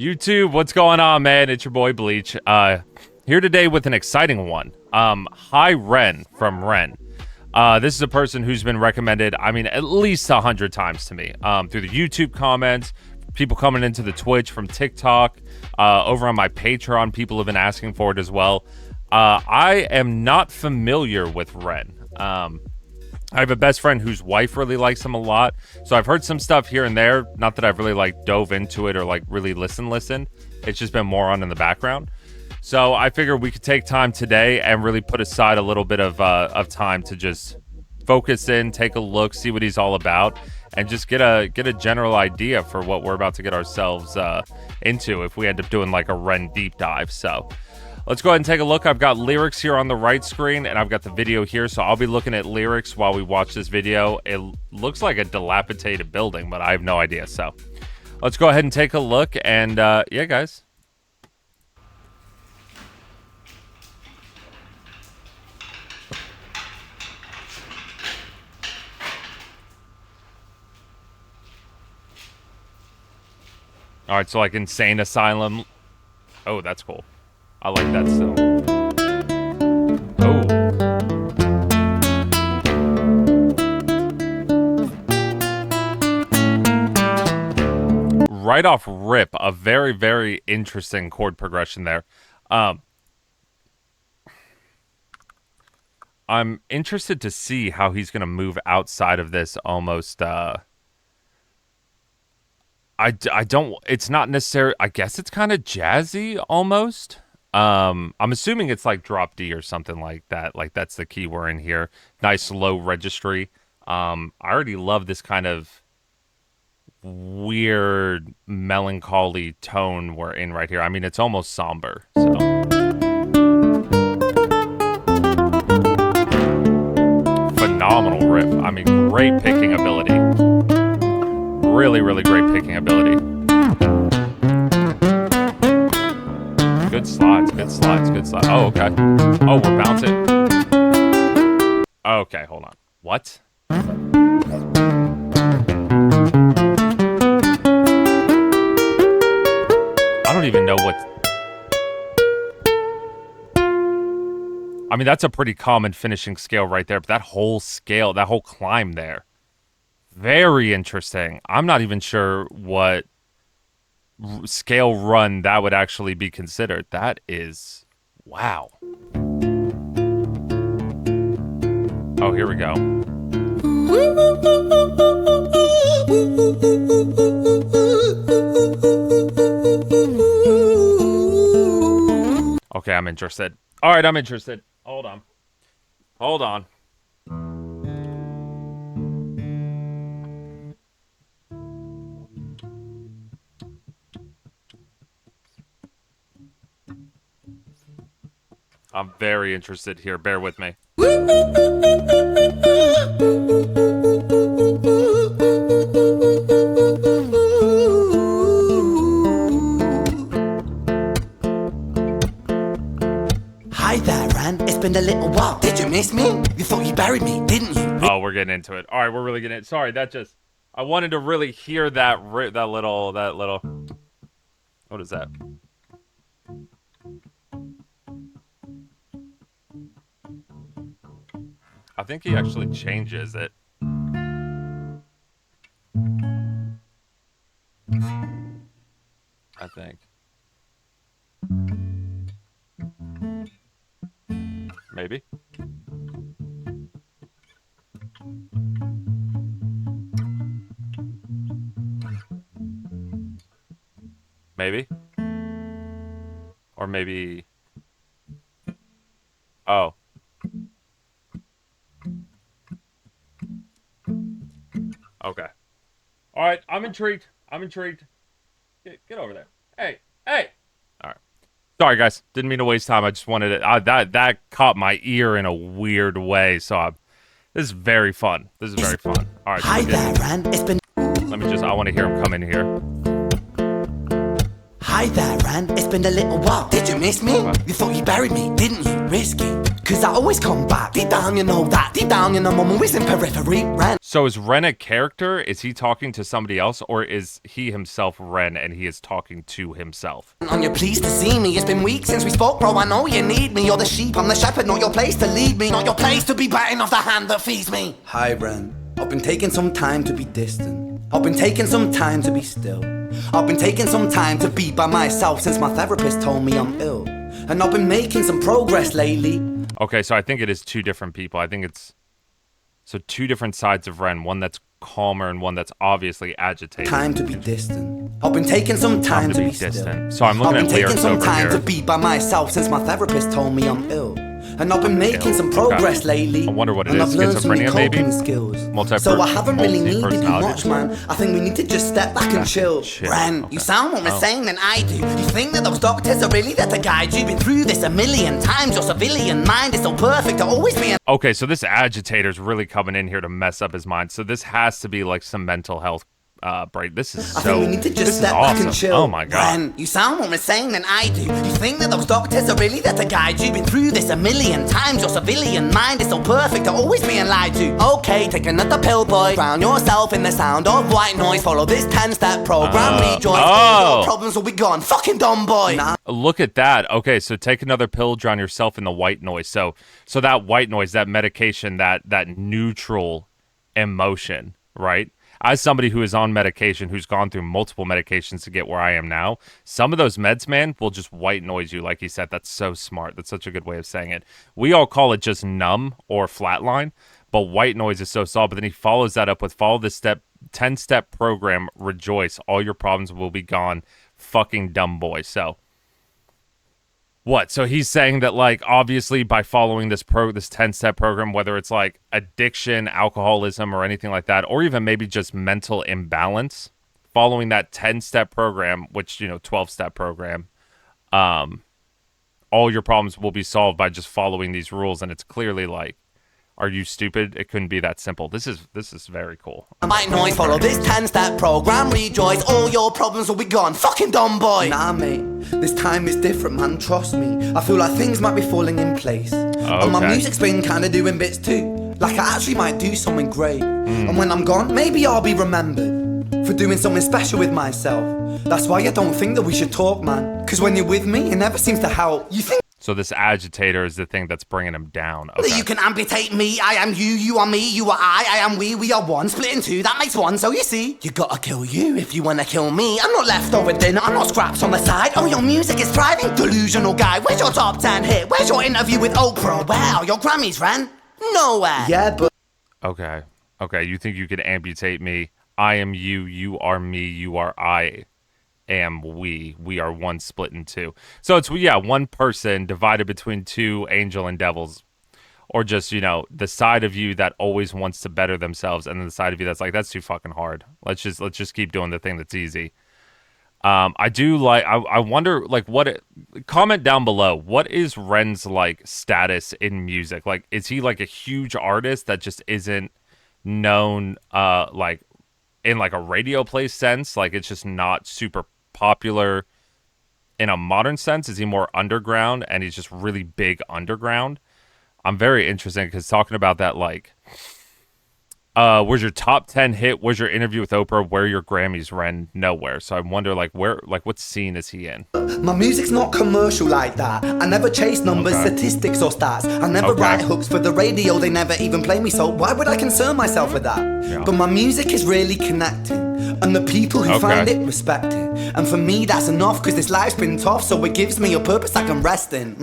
YouTube, what's going on, man? It's your boy Bleach. Here today with an exciting one. Hi REN from REN. This is a person who's been recommended, I mean, at least 100 times to me. Through the YouTube comments, people coming into the Twitch from TikTok, over on my Patreon, people have been asking for it as well. I am not familiar with REN. I have a best friend whose wife really likes him a lot. So I've heard some stuff here and there. Not that I've really dove into it or really listened. It's just been more on in the background. So I figured we could take time today and really put aside a little bit of time to just focus in, take a look, see what he's all about, and just get a general idea for what we're about to get ourselves into if we end up doing like a REN deep dive. So let's go ahead and take a look. I've got lyrics here on the right screen, and I've got the video here, so I'll be looking at lyrics while we watch this video. It looks like a dilapidated building, but I have no idea. So let's go ahead and take a look, and yeah, guys. All right, so like Insane Asylum. Oh, that's cool. I like that still. Oh. Right off rip, a very, very interesting chord progression there. I'm interested to see how he's going to move outside of this almost... I don't... It's not necessarily... I guess it's kind of jazzy almost. I'm assuming it's like drop D or something like that. Like that's the key we're in here. Nice low registry. I already love this kind of weird melancholy tone we're in right here. I mean, it's almost somber. So phenomenal riff. I mean, great picking ability. Really, really great picking ability. Good slides, good slides, good slides. Oh, okay. Oh, we're bouncing. Okay, hold on. What? I don't even know what... I mean, that's a pretty common finishing scale right there, but that whole scale, that whole climb there, very interesting. I'm not even sure what scale run that would actually be considered. That is... wow. Oh, here we go. Okay, I'm interested. All right, I'm interested. Hold on. Hold on. I'm very interested here. Bear with me. Hi there, Ran. It's been a little while. Did you miss me? You thought you buried me, didn't you? Oh, we're getting into it. All right, we're really getting it. Sorry, that just... I wanted to really hear that little... What is that? I think he actually changes it. I think. Maybe. Maybe. Or maybe... Oh. Okay. All right. I'm intrigued. I'm intrigued. Get over there. Hey. Hey. All right. Sorry, guys. Didn't mean to waste time. I just wanted it. That caught my ear in a weird way. So this is very fun. This is very fun. All right. Hi there, Ran. It's been... Let me just... I want to hear him come in here. Hi there, Ran. It's been a little while. Did you miss me? You thought you buried me, didn't you? risky, cause I always come back. Deep down you know that, deep down you know I'm always in periphery. Ren. So is Ren a character? Is he talking to somebody else, or is he himself Ren and he is talking to himself? On your pleased to see me, it's been weeks since we spoke, bro. I know you need me. You're the sheep, I'm the shepherd, not your place to lead me, not your place to be biting off the hand that feeds me. Hi Ren, I've been taking some time to be distant. I've been taking some time to be still. I've been taking some time to be by myself since my therapist told me I'm ill. And I've been making some progress lately. Okay, so I think it is two different people. I think it's so two different sides of Ren. One that's calmer and one that's obviously agitated. Time to be distant. I've been taking some time to be distant. So I'm looking at lyrics over here. I've been taking some time to be by myself since my therapist told me I'm ill. And I've been making some progress lately. I wonder what it is. And I've learned some new Schizophrenia, maybe? coping skills. So I haven't really needed you much, man. I think we need to just step back and chill. Ren, you sound more insane than I do. You think that those doctors are really there to guide you? Been through this a million times. Your civilian mind is so perfect to always be. Okay, so this agitator's really coming in here to mess up his mind. So this has to be like some mental health break. This is so. I think we need to just step awesome. back and chill. Oh my god. Ren, you sound more insane than I do. You think that those doctors are really there to guide you? Been through this a million times. Your civilian mind is so perfect to always being lied to. Okay, take another pill, boy. Drown yourself in the sound of white noise. Follow this 10-step program. Rejoice. All your problems will be gone. Fucking dumb boy. Nah. Look at that. Okay, so take another pill, drown yourself in the white noise. So that white noise, that medication, that neutral emotion, right? As somebody who is on medication, who's gone through multiple medications to get where I am now, some of those meds, man, will just white noise you, like he said. That's so smart. That's such a good way of saying it. We all call it just numb or flatline, but white noise is so solid. But then he follows that up with follow this 10-step program, rejoice. All your problems will be gone. Fucking dumb boy. So what? So he's saying that, like, obviously by following this 10-step program, whether it's like addiction, alcoholism, or anything like that, or even maybe just mental imbalance, following that 10-step program, which, 12-step program, all your problems will be solved by just following these rules. And it's clearly like, are you stupid? It couldn't be that simple. This is very cool. White noise, follow this 10-step program, rejoice, all your problems will be gone. Fucking dumb boy. Nah, mate, this time is different, man, trust me. I feel like things might be falling in place. And my music's been kinda doing bits too. Like I actually might do something great. And when I'm gone, maybe I'll be remembered for doing something special with myself. That's why I don't think that we should talk, man. Cause when you're with me, it never seems to help. You think so this agitator is the thing that's bringing him down. Okay. You can amputate me, I am you, you are me, you are I am we are one, split in two, that makes one, so you see. You gotta kill you if you wanna kill me. I'm not leftover dinner, I'm not scraps on the side. Oh, your music is thriving, delusional guy. Where's your top 10 hit? Where's your interview with Oprah? Where are your Grammys, Ren? Nowhere. Yeah, but... Okay, you think you could amputate me? I am you, you are me, you are I. Am we are one split in two. So it's one person divided between two angel and devils, or just the side of you that always wants to better themselves, and then the side of you that's like, that's too fucking hard. Let's just keep doing the thing that's easy. I wonder, like, comment down below, what is Ren's like status in music? Like, is he like a huge artist that just isn't known like in like a radio play sense? Like, it's just not super popular in a modern sense? Is he more underground and he's just really big underground? I'm very interested because talking about that, like, where's your top 10 hit? Where's your interview with Oprah? Where are your Grammys? Ren? Nowhere. So I wonder, like, what scene is he in? My music's not commercial like that. I never chase numbers, statistics, or stats. I never write hooks for the radio. They never even play me, so why would I concern myself with that? Yeah. But my music is really connecting, and the people who find it respect it. And for me, that's enough, because this life's been tough, so it gives me a purpose I can rest in.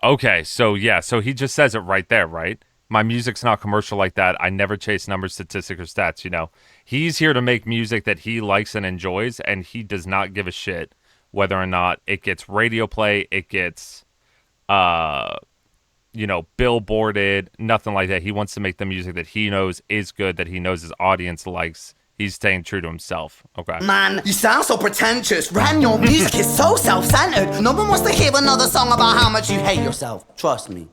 Okay, so he just says it right there, right? My music's not commercial like that. I never chase numbers, statistics, or stats, He's here to make music that he likes and enjoys, and he does not give a shit whether or not it gets radio play, it gets, billboarded, nothing like that. He wants to make the music that he knows is good, that he knows his audience likes. He's staying true to himself. Okay. Man, you sound so pretentious. Ren, your music is so self-centered. No one wants to hear another song about how much you hate yourself. Trust me.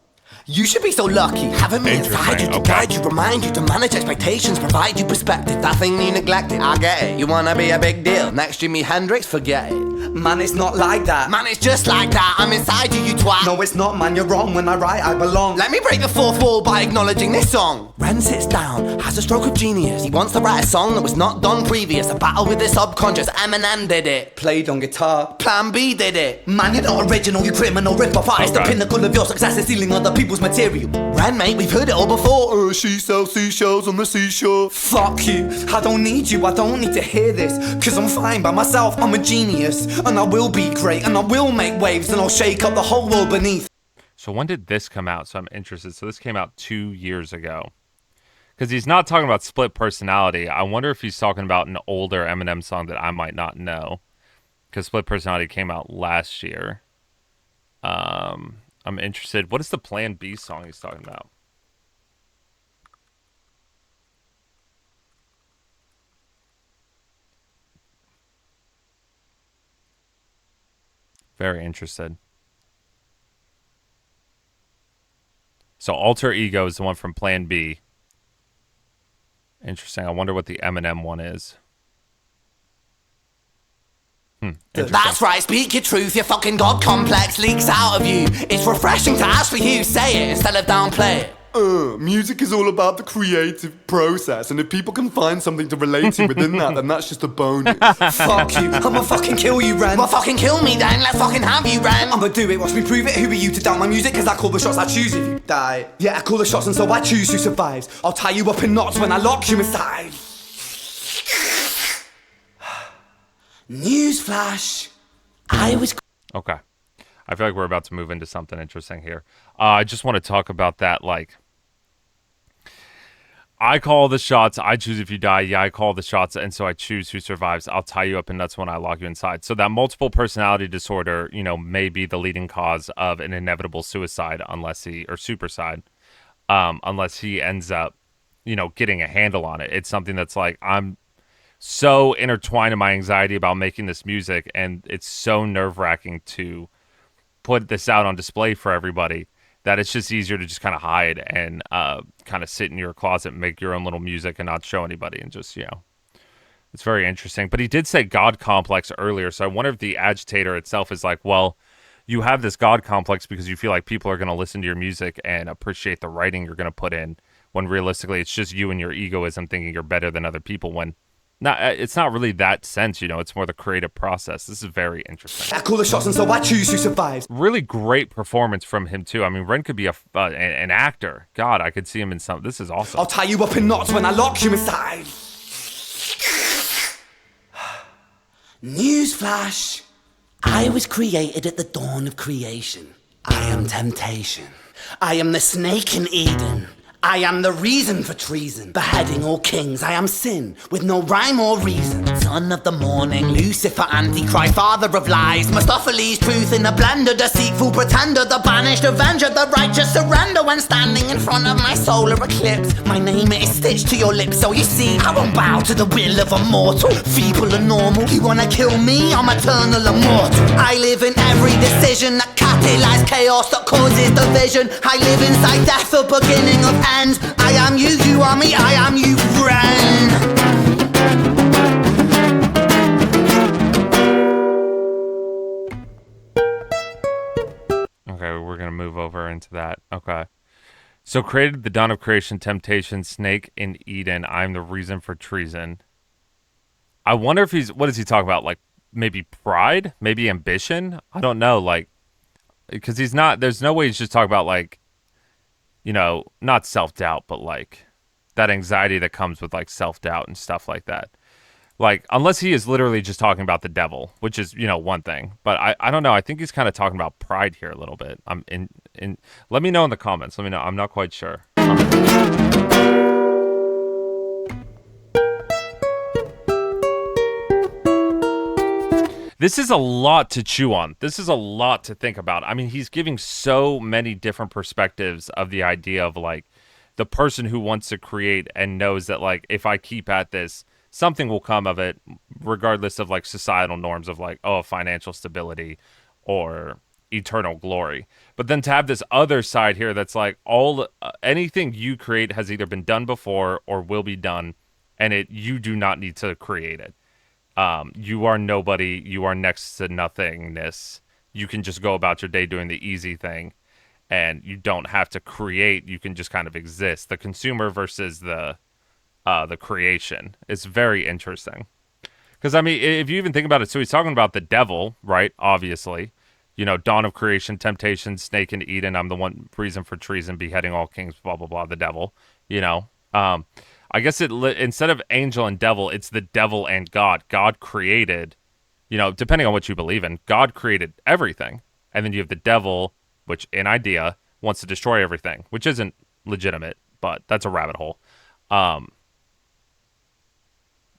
You should be so lucky, having me inside you to guide you, remind you to manage expectations, provide you perspective. That thing you neglected, I get it. You wanna be a big deal, next Jimi Hendrix, forget it. Man, it's not like that. Man, it's just like that. I'm inside you, you twat. No, it's not, man, you're wrong. When I write, I belong. Let me break the fourth wall by acknowledging this song. Ren sits down, has a stroke of genius. He wants to write a song that was not done previous. A battle with the subconscious, Eminem did it. Played on guitar, Plan B did it. Man, you're not original, you criminal rip-off artist. The pinnacle of your success is stealing other people's material. Ren, mate, we've heard it all before. She sells seashells on the seashore. Fuck you, I don't need you, I don't need to hear this. Cause I'm fine by myself, I'm a genius. And I will be great, and I will make waves, and I'll shake up the whole world beneath. So when did this come out? So I'm interested. So this came out 2 years ago. Because he's not talking about split personality. I wonder if he's talking about an older Eminem song that I might not know. Because split personality came out last year. I'm interested. What is the Plan B song he's talking about? Very interested. So Alter Ego is the one from Plan B. Interesting. I wonder what the Eminem one is. That's right, speak your truth, your fucking God complex leaks out of you. It's refreshing to ask for you, say it instead of downplay it. Music is all about the creative process, and if people can find something to relate to within that, then that's just a bonus. Fuck you, I'ma fucking kill you, Ren. Well, fucking kill me then, let's fucking have you, Ren. I'ma do it, watch me prove it. Who are you to doubt my music? Cause I call the shots, I choose if you die. Yeah, I call the shots and so I choose who survives. I'll tie you up in knots when I lock you inside. Newsflash, I was... Okay. I feel like we're about to move into something interesting here. I just want to talk about that, like... I call the shots, I choose if you die. Yeah, I call the shots, and so I choose who survives. I'll tie you up in nuts when I lock you inside. So that multiple personality disorder, you know, may be the leading cause of an inevitable suicide unless he, or superside, unless he ends up, you know, getting a handle on it. It's something that's like, I'm so intertwined in my anxiety about making this music, and it's so nerve-wracking to put this out on display for everybody that it's just easier to just kind of hide and kind of sit in your closet and make your own little music and not show anybody, and just, you know, it's very interesting. But he did say God complex earlier, so I wonder if the agitator itself is like, well, you have this God complex because you feel like people are going to listen to your music and appreciate the writing you're going to put in, when realistically it's just you and your egoism thinking you're better than other people, when it's not really that sense, you know, it's more the creative process. This is very interesting. I call the shots and so I choose who survives. Really great performance from him too. I mean, Ren could be an actor. God, I could see him in some. This is awesome. I'll tie you up in knots when I lock you inside. Newsflash, I was created at the dawn of creation. I am temptation. I am the snake in Eden. I am the reason for treason, beheading all kings. I am sin, with no rhyme or reason. Son of the morning, Lucifer, Antichrist, father of lies. Mephistopheles, truth in a blender, deceitful pretender, the banished avenger, the righteous surrender. When standing in front of my solar eclipse, my name is stitched to your lips. So you see, I won't bow to the will of a mortal, feeble and normal. You wanna kill me? I'm eternal immortal. I live in every decision that catalyzes chaos, that causes division. I live inside death, the beginning of end. I am you, you are me, I am you, Ren. Okay, we're going to move over into that. Okay. So created the dawn of creation, temptation, snake in Eden. I'm the reason for treason. I wonder if what is he talking about? Like maybe pride, maybe ambition? I don't know. Like, because there's no way he's just talking about like, you know, not self-doubt, but like that anxiety that comes with like self-doubt and stuff like that. Like, unless he is literally just talking about the devil, which is, you know, one thing. But I don't know. I think he's kind of talking about pride here a little bit. Let me know in the comments. Let me know. I'm not quite sure. This is a lot to chew on. This is a lot to think about. I mean, he's giving so many different perspectives of the idea of like the person who wants to create and knows that like, if I keep at this, something will come of it, regardless of like societal norms of like, oh, financial stability or, eternal glory. But then to have this other side here that's like anything you create has either been done before or will be done, and you do not need to create it. You are nobody. You are next to nothingness. You can just go about your day doing the easy thing, and you don't have to create. You can just kind of exist. The consumer versus the creation. It's very interesting. Because, I mean, if you even think about it, so he's talking about the devil, right? Obviously. You know, dawn of creation, temptation, snake in Eden. I'm the one reason for treason, beheading all kings, blah, blah, blah, the devil. You know, I guess instead of angel and devil, it's the devil and God. God created, you know, depending on what you believe in, God created everything. And then you have the devil, which in idea wants to destroy everything, which isn't legitimate, but that's a rabbit hole.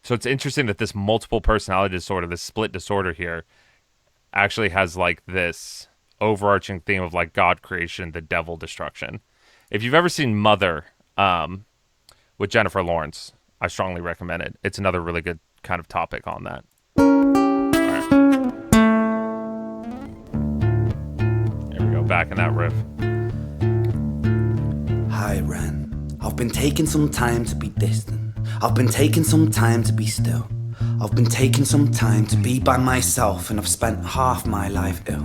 So it's interesting that this multiple personality disorder, this split disorder here, actually has like this overarching theme of like God creation, the devil destruction. If you've ever seen Mother with Jennifer Lawrence, I strongly recommend it. It's another really good kind of topic on that. All right. There we go, back in that riff. Hi, Ren. I've been taking some time to be distant. I've been taking some time to be still. I've been taking some time to be by myself, and I've spent half my life ill.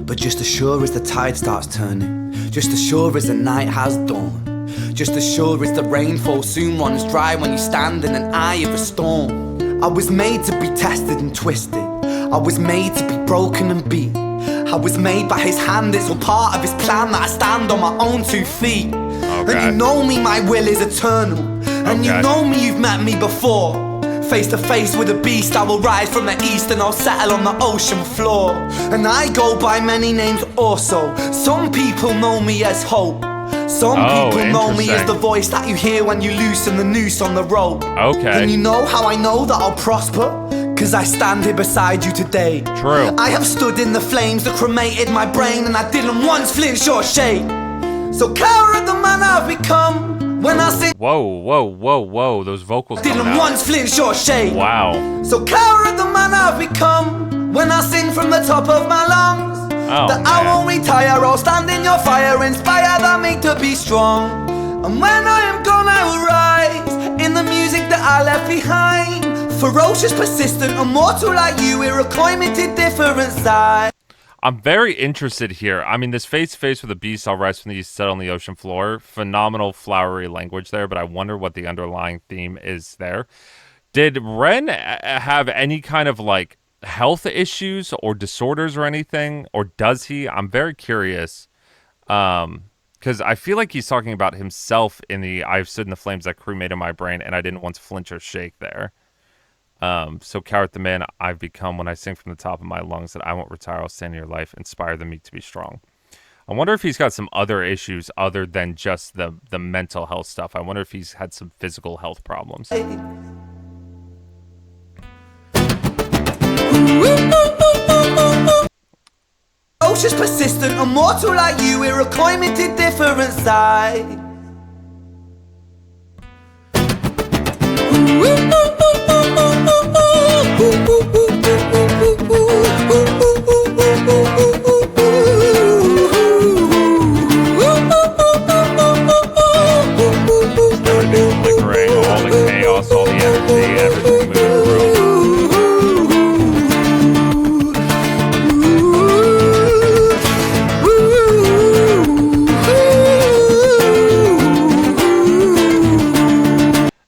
But just as sure as the tide starts turning, just as sure as the night has dawned, just as sure as the rainfall soon runs dry when you stand in an eye of a storm. I was made to be tested and twisted. I was made to be broken and beat. I was made by his hand, it's all part of his plan that I stand on my own 2 feet. Okay. And you know me, my will is eternal. And you know me, you've met me before. Face to face with a beast, I will rise from the east and I'll settle on the ocean floor. And I go by many names also. Some people know me as Hope. Some people know me as the voice that you hear when you loosen the noose on the rope. Okay. And you know how I know that I'll prosper? Cause I stand here beside you today. True. I have stood in the flames that cremated my brain, and I didn't once flinch or shake. So cower the man I've become when I sing. Whoa, whoa, whoa, whoa. Those vocals coming Didn't out. once flinch or shake. Wow. So cower the man I've become when I sing from the top of my lungs. That I won't retire, I'll stand in your fire, inspire that me to be strong. And when I am gone I will rise in the music that I left behind. Ferocious, persistent, immortal like you, we're a climate different side. I'm very interested here. I mean, this face-to-face with a beast, I'll rise from the east, set on the ocean floor. Phenomenal flowery language there, but I wonder what the underlying theme is there. Did Ren have any kind of, like, health issues or disorders or anything? Or does he? I'm very curious. Because I feel like he's talking about himself in the I've stood in the flames that cremated my brain, and I didn't once flinch or shake there. So coward the man I've become when I sing from the top of my lungs that I won't retire, I'll stand in your life, inspire the meek to be strong. I wonder if he's got some other issues other than just the mental health stuff. I wonder if he's had some physical health problems. Ferocious, persistent, immortal like you, we're a climate different side. Flickering, all the chaos, all the energy, everything moving through.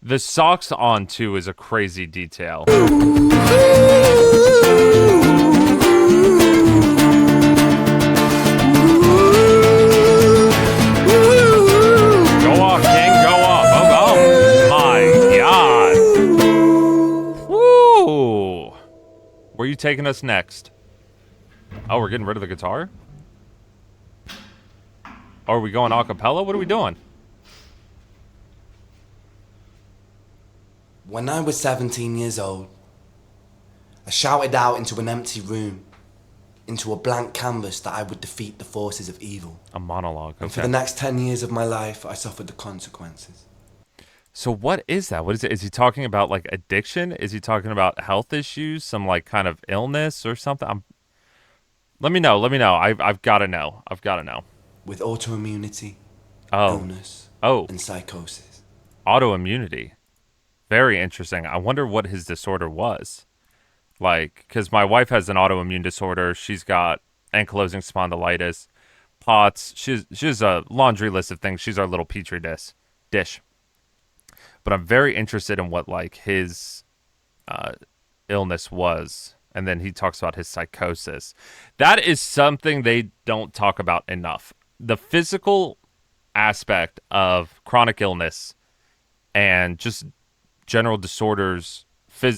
The socks on too is a crazy detail. Go off, King, go off. Oh my God. Woo! Where are you taking us next? Oh, we're getting rid of the guitar? Oh, are we going a cappella? What are we doing? When I was 17 years old, I shouted out into an empty room, into a blank canvas, that I would defeat the forces of evil. A monologue, okay. And for the next 10 years of my life, I suffered the consequences. So what is that? What is it? Is he talking about like addiction? Is he talking about health issues? Some like kind of illness or something? Let me know. Let me know. I've got to know. I've got to know. With autoimmunity, Oh. illness, Oh. and psychosis. Autoimmunity. Very interesting. I wonder what his disorder was. Like, because my wife has an autoimmune disorder. She's got ankylosing spondylitis, POTS. She's a laundry list of things. She's our little petri dish. But I'm very interested in what like his uh, illness was. And then he talks about his psychosis. That is something they don't talk about enough. The physical aspect of chronic illness and just general disorders,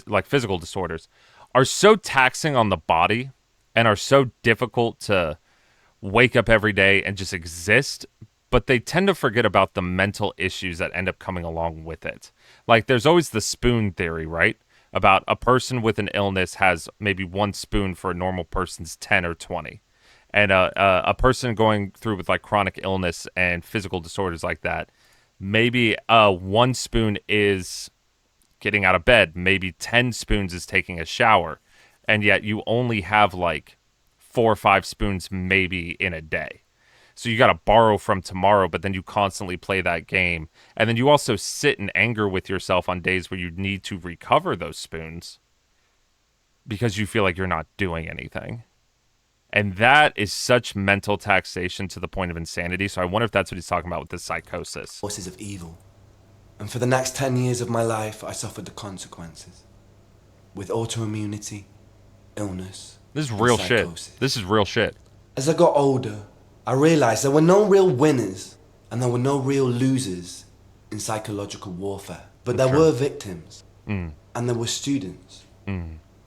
like physical disorders, are so taxing on the body and are so difficult to wake up every day and just exist, but they tend to forget about the mental issues that end up coming along with it. Like there's always the spoon theory, right? About a person with an illness has maybe one spoon for a normal person's 10 or 20. And a person going through with like chronic illness and physical disorders like that, maybe one spoon is getting out of bed, maybe 10 spoons is taking a shower, and yet you only have like 4 or 5 spoons maybe in a day. So you got to borrow from tomorrow, but then you constantly play that game. And then you also sit in anger with yourself on days where you need to recover those spoons because you feel like you're not doing anything. And that is such mental taxation to the point of insanity. So I wonder if that's what he's talking about with this psychosis. Forces of evil. And for the next 10 years of my life, I suffered the consequences. With autoimmunity, illness, This is real and shit. psychosis. This is real shit. As I got older, I realized there were no real winners and there were no real losers in psychological warfare. But there were victims and there were students.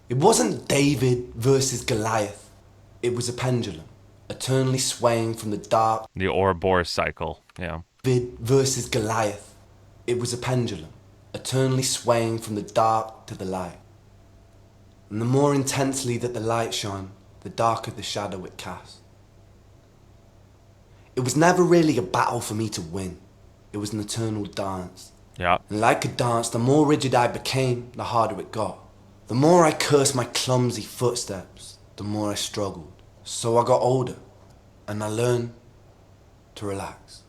It wasn't David versus Goliath. It was a pendulum, eternally swaying from the dark. The Ouroboros cycle. Yeah. David versus Goliath. It was a pendulum, eternally swaying from the dark to the light. And the more intensely that the light shone, the darker the shadow it cast. It was never really a battle for me to win. It was an eternal dance. Yeah. And like a dance, the more rigid I became, the harder it got. The more I cursed my clumsy footsteps, the more I struggled. So I got older, and I learned to relax.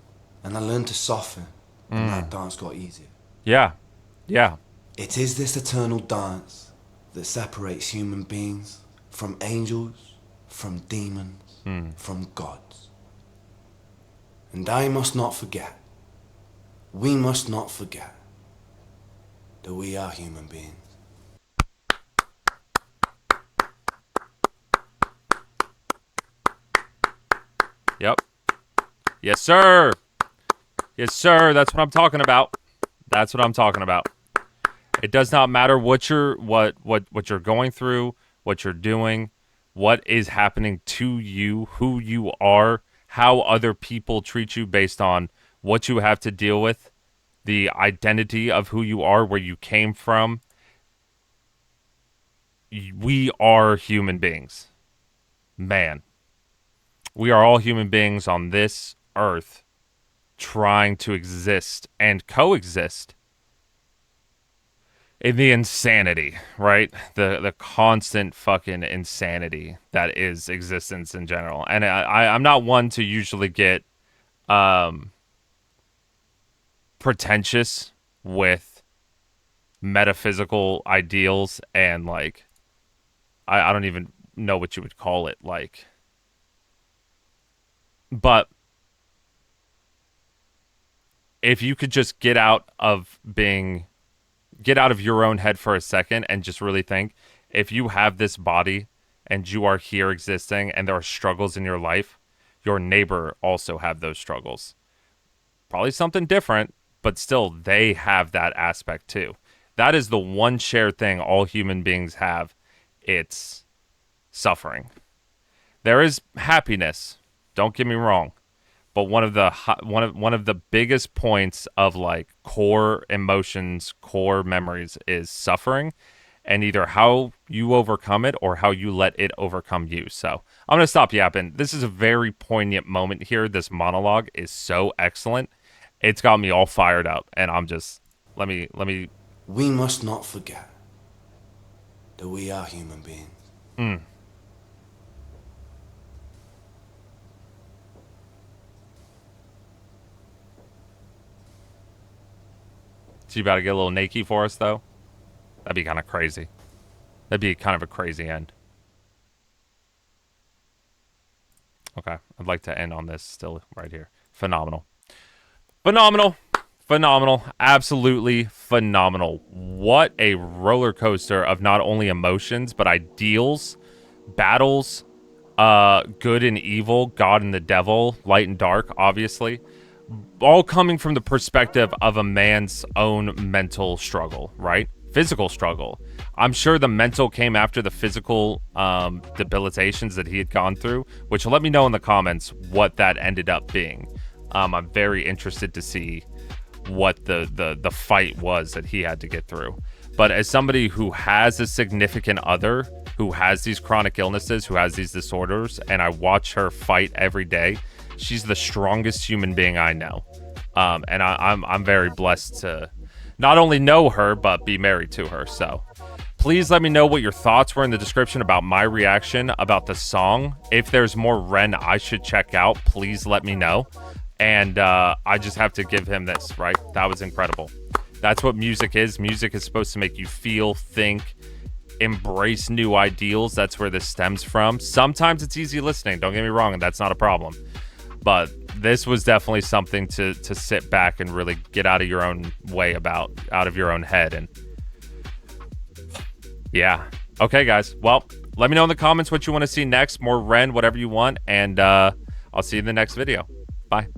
And I learned to soften, and that dance got easier. Yeah. Yeah. It is this eternal dance that separates human beings from angels, from demons, from gods. And I must not forget, we must not forget, that we are human beings. Yep. Yes, sir. Yes, sir. That's what I'm talking about. That's what I'm talking about. It does not matter what you're going through, what you're doing, what is happening to you, who you are, how other people treat you based on what you have to deal with, the identity of who you are, where you came from. We are human beings. Man. We are all human beings on this earth trying to exist and coexist in the insanity, right? The constant fucking insanity that is existence in general. And I'm not one to usually get pretentious with metaphysical ideals and like I don't even know what you would call it, like, but if you could just get out of your own head for a second and just really think, if you have this body and you are here existing and there are struggles in your life, your neighbor also have those struggles. Probably something different, but still they have that aspect too. That is the one shared thing all human beings have. It's suffering. There is happiness. Don't get me wrong. But one of the biggest points of like core emotions, core memories is suffering, and either how you overcome it or how you let it overcome you. So I'm gonna stop yapping. This is a very poignant moment here. This monologue is so excellent. It's got me all fired up, and I'm just let me. We must not forget that we are human beings. So you about to get a little naked for us, though? That'd be kind of crazy. That'd be kind of a crazy end. Okay, I'd like to end on this still right here. Phenomenal. Phenomenal. Phenomenal. Absolutely phenomenal. What a roller coaster of not only emotions, but ideals, battles, good and evil, God and the devil, light and dark, obviously. All coming from the perspective of a man's own mental struggle, right? Physical struggle. I'm sure the mental came after the physical debilitations that he had gone through, which let me know in the comments what that ended up being. I'm very interested to see what the fight was that he had to get through. But as somebody who has a significant other who has these chronic illnesses, who has these disorders, and I watch her fight every day, she's the strongest human being I know. And I'm very blessed to not only know her, but be married to her. So please let me know what your thoughts were in the description about my reaction about the song. If there's more Ren I should check out, please let me know. And I just have to give him this, right? That was incredible. That's what music is. Music is supposed to make you feel, think, embrace new ideals. That's where this stems from. Sometimes it's easy listening, don't get me wrong, and that's not a problem. But this was definitely something to sit back and really get out of your own way about, out of your own head. And yeah. Okay, guys. Well, let me know in the comments what you want to see next. More Ren, whatever you want. And I'll see you in the next video. Bye.